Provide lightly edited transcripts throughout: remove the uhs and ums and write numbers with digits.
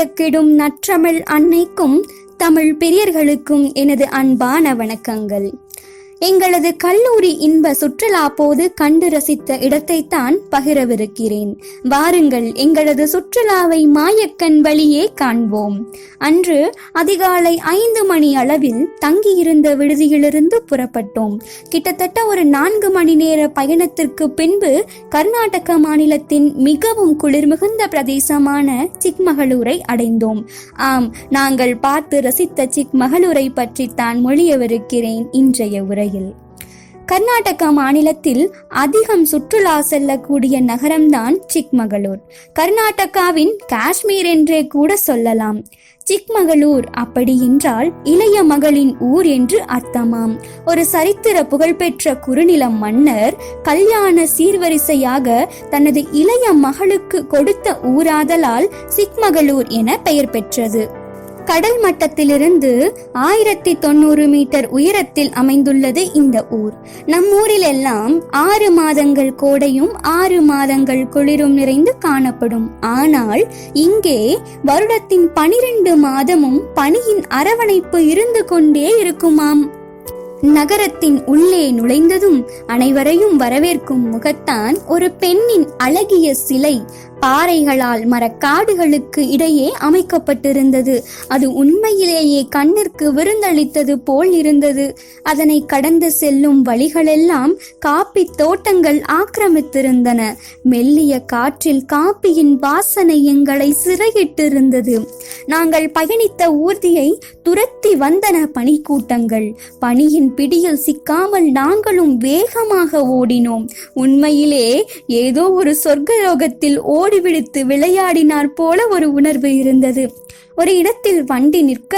வியக்கிடும் நற்றமிழ் அன்னைக்கும் தமிழ் பெரியர்களுக்கும் எனது அன்பான வணக்கங்கள். எங்களது கல்லூரி இன்ப சுற்றுலா போது கண்டு ரசித்த இடத்தைத்தான் பகிரவிருக்கிறேன். வாருங்கள், எங்களது சுற்றுலாவை மாயக்கண் வழியே காண்போம். அன்று அதிகாலை 5 மணி அளவில் தங்கியிருந்த விடுதியிலிருந்து புறப்பட்டோம். கிட்டத்தட்ட ஒரு 4 மணி நேர பயணத்திற்கு பின்பு கர்நாடக மாநிலத்தின் மிகவும் குளிர் மிகுந்த பிரதேசமான சிக்மகளூரை அடைந்தோம். ஆம், நாங்கள் பார்த்து ரசித்த சிக்மகளூரை பற்றித்தான் மொழியவிருக்கிறேன் இன்றைய உரை. கர்நாடக மாநிலத்தில் அதிகம் சுற்றுலா செல்லக்கூடிய நகரம்தான் சிக்மகளூர். கர்நாடகாவின் காஷ்மீர் என்றே கூட சொல்லலாம். சிக்மகளூர் அப்படி என்றால் இளைய மகளின் ஊர் என்று அர்த்தமாம். ஒரு சரித்திர புகழ்பெற்ற குறுநில மன்னர் கல்யாண சீர்வரிசையாக தனது இளைய மகளுக்கு கொடுத்த ஊராதலால் சிக்மகளூர் என பெயர் பெற்றது. கடல் மட்டத்திலிருந்து 1090 மீட்டர் உயரத்தில் அமைந்துள்ளது இந்த ஊர். நம் ஊரில் எல்லாம் 6 மாதங்கள் கோடையும் 6 மாதங்கள் குளிரும் நிறைந்து காணப்படும். ஆனால் இங்கே வருடத்தின் 12 மாதமும் பனியின் அரவணைப்பு இருந்து கொண்டே இருக்குமாம். நகரத்தின் உள்ளே நுழைந்ததும் அனைவரையும் வரவேற்கும் முகத்தான் ஒரு பெண்ணின் அழகிய சிலை பாறைகளால் மரக்காடுகளுக்கு இடையே அமைக்கப்பட்டிருந்தது. அது உண்மையிலேயே கண்ணிற்கு விருந்தளித்தது போல் இருந்தது. அதனை கடந்து செல்லும் வழிகளெல்லாம் காப்பி தோட்டங்கள் ஆக்கிரமித்திருந்தன. மெல்லிய காற்றில் காப்பியின் வாசனை எங்களை சிறையிட்டிருந்தது. நாங்கள் பயணித்த ஊர்தியை துரத்தி வந்தன பனிக்கூட்டங்கள். பனியின் பிடியில் சிக்காமல் நாங்களும் வேகமாக ஓடினோம். உண்மையிலே ஏதோ ஒரு சொர்க்கலோகத்தில் ஓடிவிடுத்து விளையாடினார் போல ஒரு உணர்வு இருந்தது. ஒரு இடத்தில் வண்டி நிற்க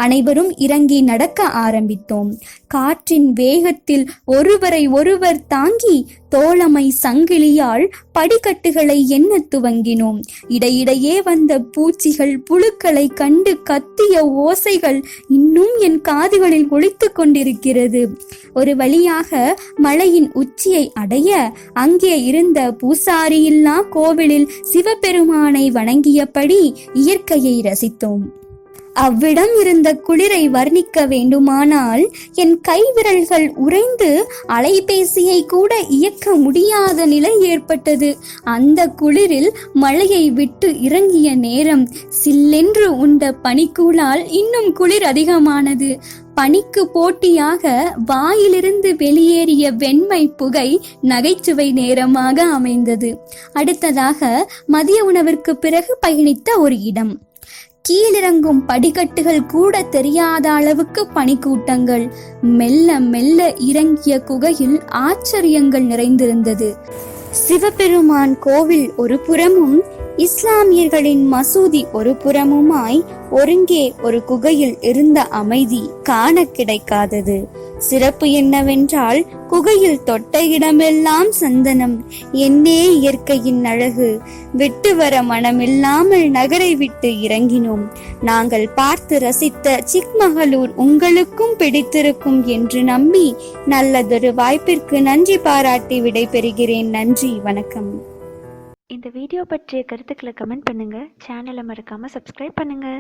அனைவரும் இறங்கி நடக்க ஆரம்பித்தோம். காற்றின் வேகத்தில் ஒருவரை ஒருவர் தாங்கி தோழமை சங்கிலியால் படிக்கட்டுகளை எண்ண துவங்கினோம். இடையிடையே வந்த பூச்சிகள் புழுக்களை கண்டு கத்திய ஓசைகள் இன்னும் என் காதுகளில் ஒலித்து கொண்டிருக்கிறது. ஒரு வழியாக மலையின் உச்சியை அடைய அங்கே இருந்த பூசாரியில்லா கோவிலில் சிவபெருமானை வணங்கியபடி இயற்கையை ரசித்தோம். அவ்விடம் இருந்த குளிரை வர்ணிக்க வேண்டுமானால் என் கைவிரல்கள் உறைந்து அலைபேசியை கூட இயக்க முடியாத நிலை ஏற்பட்டது. அந்த குளிரில் மழையை விட்டு இறங்கிய நேரம் சில்லென்று உண்ட பனிக்கூழால் இன்னும் குளிர் அதிகமானது. பனிக்கு போட்டியாக வாயிலிருந்து வெளியேறிய வெண்மை புகை நகைச்சுவை நேரமாக அமைந்தது. அடுத்ததாக மதிய உணவிற்கு பிறகு பயணித்த ஒரு இடம். கீழிறங்கும் படிக்கட்டுகள் கூட தெரியாத அளவுக்கு பனிக்கூட்டங்கள். மெல்ல மெல்ல இறங்கிய குகையில் ஆச்சரியங்கள் நிறைந்திருந்தது. சிவபெருமான் கோவில் ஒரு புறமும் இஸ்லாமியர்களின் மசூதி ஒரு புறமுமாய் ஒருங்கே ஒரு குகையில் இருந்த அமைதி காண கிடைக்காதது. சிறப்பு என்னவென்றால் குகையில் தொட்ட இடமெல்லாம் சந்தனம். என்னே இயற்கையின் அழகு! விட்டு வர மனமில்லாமல் நகரை விட்டு இறங்கினோம். நாங்கள் பார்த்து ரசித்த சிக்மகளூர் உங்களுக்கும் பிடித்திருக்கும் என்று நம்பி நல்லதொரு வாய்ப்பிற்கு நன்றி பாராட்டி விடைபெறுகிறேன். நன்றி, வணக்கம். இந்த வீடியோ பற்றிய கருத்துக்களை கமெண்ட் பண்ணுங்க. சேனலை மறக்காம சப்ஸ்கிரைப் பண்ணுங்க.